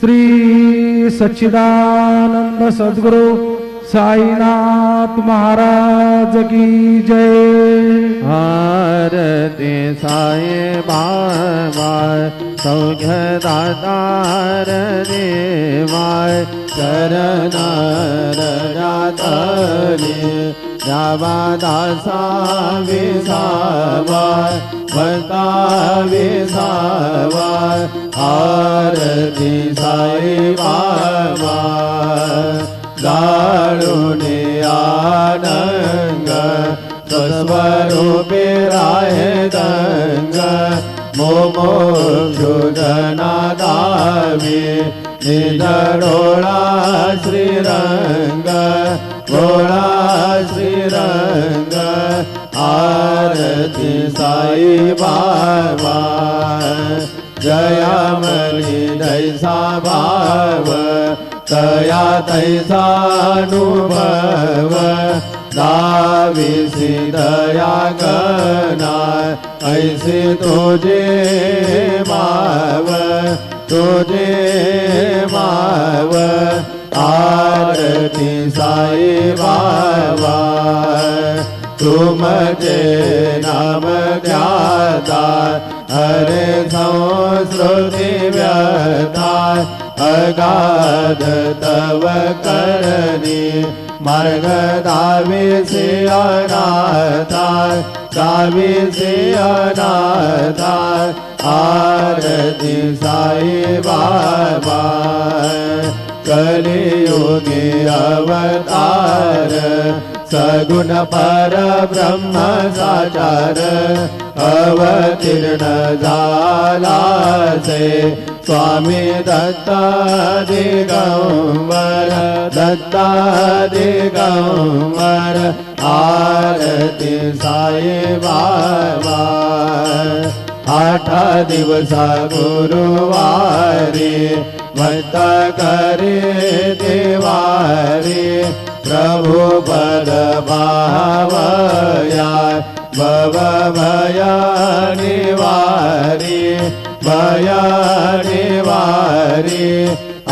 श्री सच्चिदानंद सद्गुरु साईनाथ महाराज की जय। आरती साई बाबा सौख्य दातार देवाय चरण जातली जावा दासा विसावाय भक्ता विसावाय आरती साई बाबा दारुणे आनंग स्वरूपे राय दंग मोमोक्षुजना दावी निजडोळा श्रीरंग गोळा श्रीरंग आरती साई बाबा जयामणी जैसा भाव तया तैसानुभव दाविसी दया गना ऐसे तुझे माव आरती साई बाबा तुमचे नाम ज्ञाता हरे संस्कृति व्यथा अगाध तव करणी मार्ग दाविसी अनाथा आरती साई बाबा कलियुगी अवतार सगुण पर ब्रह्म साचार अवतीर्ण झाला से स्वामी दत्ता दिगंबर आरती साई बाबा 8 दिवसा गुरुवारी भक्त करे देवारी प्रभु पद भावया भव भया निवारी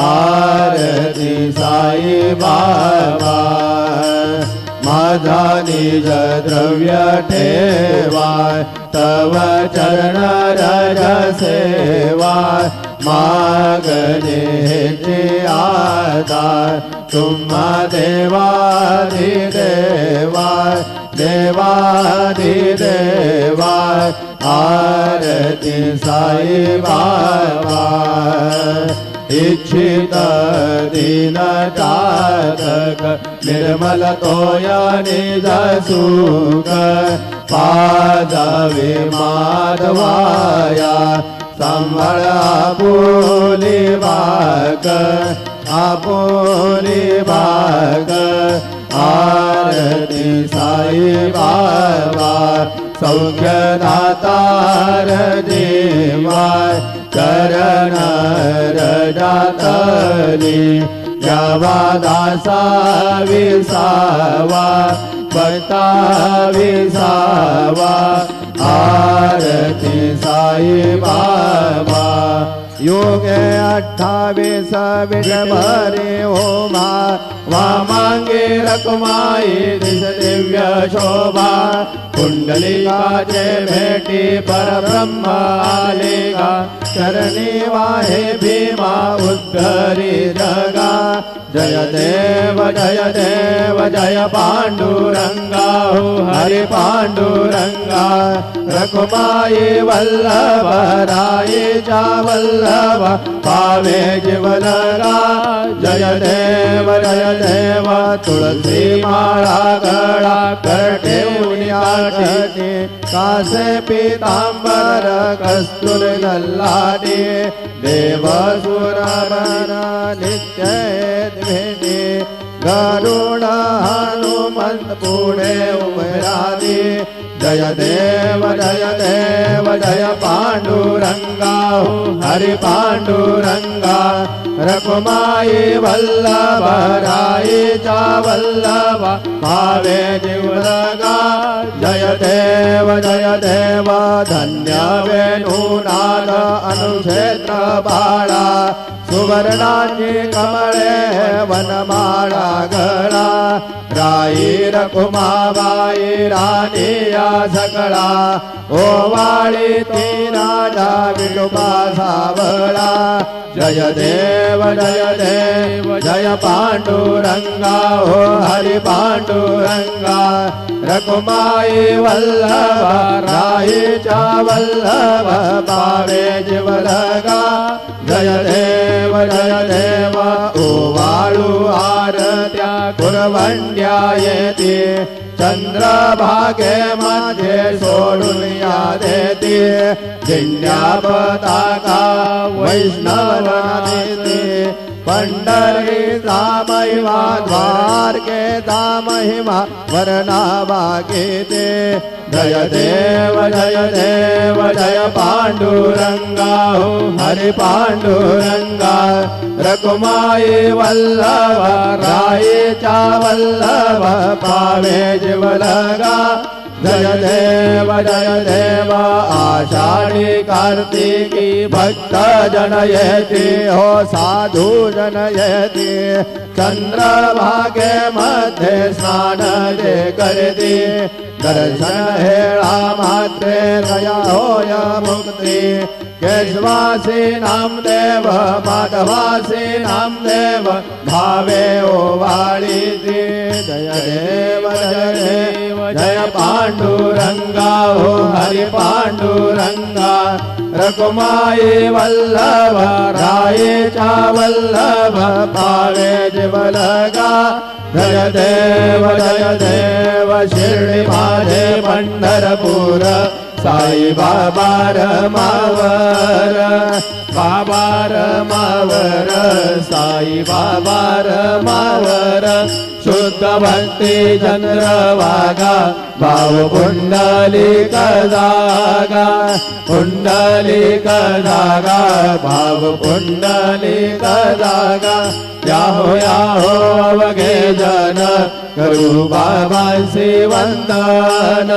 आरती साई बाबा माझा निज द्रव्य ठेवाय तव चरण रज सेवा मागणे हेचे आधार तुम्हा देवादिदेवा आरती साई बाबा इच्छित दीन जातक निर्मल तोया निज सुख पादवी माधवाया संभळ आपुली भाग आरती साई बाबा सौख्य दातार देवाय चरण जातली यावा दासा विसावा भक्ता विसावा आरती साई बाबा योगे 28 विषभरे होमा वामांगे रकुमाई दिस दिव्य शोभा कुंडलिकाचे भेटी परब्रह्म आलेगा चरणी वाहे भीमा उद्गरी जगा जय देव जय पांडुरंगा हो हरि पांडुरंगा रकुमाई वल्लभ राये चा वल्लभ पावे जीवनगा जय देव तुलसी माळा गळा करटे उनियाटी कासे पीतांबर कस्तूर गल्लाडी देव सुरमना नित्य भेटी गरुड हनुमंत पुढे उभरादी जय देव जय पांडुरंगा हो हरि पांडुरंगा रकुमाई वल्लभ राये चा वल्लभ भावे जीवलगा जय देव धन्य वेणुनाद अनुक्षेत्र बाळा सुवर्णाची कमळे वनमाळा गळा राई रखुमाबाई राणीया सकळा ओवाळी ती राजा विठोबा सावळा जय देव जय पांडुरंगा हो हरि पांडुरंगा रखुमाई वल्लभा राईच्या वल्लभ पावे जीवलगा जय देव ओवाळू आरत्या कुरवंड्या येते चंद्रभागे मध्ये सोडून या देते दिंड्या पताका वैष्णवना देते पंढरीचा महिमा द्वारकेचा महिमा वर्णा बागेते जय देव जय पांडुरंगा हो हरि पांडुरंगा रखुमाई वल्लभ राईच्या वल्लभ पावे जीवलगा जय देव आषाढी कार्तिकी भक्त जन येते हो साधू जन येते चंद्रभागे मध्ये स्नान जे करते दर्शन हेळा मात्रे दया होय मुक्ती केशवासी नामदेव माधवासी नामदेव भावे ओवाळीती जय देव जय पांडुरंगा हो हरि पांडुरंगा रखुमाई वल्लभ राईच्या वल्लभ पावे जीवलगा जय देव शिर्डी माझे पंढरपूर साई बाबार मावर बाबार मावर साई बाबार मावर शुद्ध भक्ती चंद्रभागा भाव पुंडलिक जागा पुंडलिक जागा भाव पुंडलिक जागा याहो अवघे जन करू बाबांसी वंदन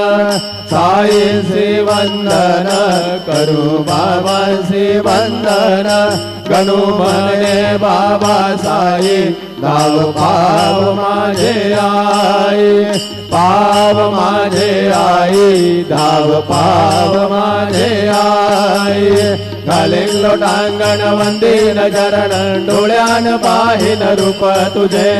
साईंसी वंदन करू बाबांसी वंदन गणू म्हणे बाबा साई धाव पाव माझे आई पाव माझे आई धाव पाव माझे आई घालीन लोटांगण वंदीन चरण डोळ्यान पाहिन रूप तुझे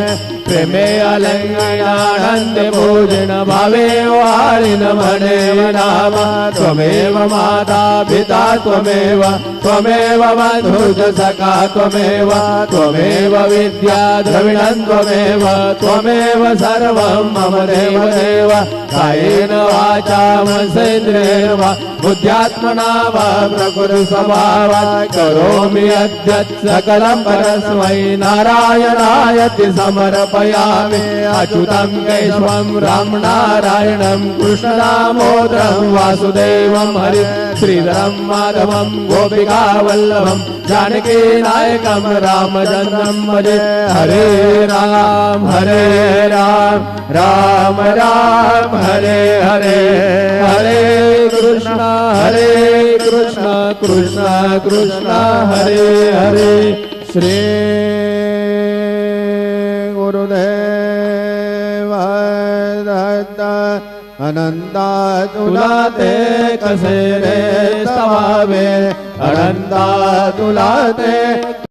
प्रेमे अलंगणानंद भोजन भावे वाळीन म्हणे नाम त्वमेव माता पिता त्वमेव त्वमेव बंधुज सखा त्वमेव त्वमेव विद्या द्रविणं त्वमेव त्वमेव सर्वं मम देव देव कायेन वाचा मनसेन्द्रियेण वा बुद्ध्यात्मना वा प्रकृति स्वभावात् करोमि अद्य सकलं परस्मै नारायणायति समर्पयामि अच्युतं केशवं राम नारायणं कृष्णदामोदरं वासुदेवं हरि श्रीधरं माधवं गोपिका वल्लभं जानकी नायकं रामचन्द्रं भजे हरे राम राम राम हरे हरे हरे कृष्ण कृष्ण कृष्ण हरे हरे श्री गुरुदेव दत्त अनंता तुला ते कसे रे स्तवावे अनंता तुला ते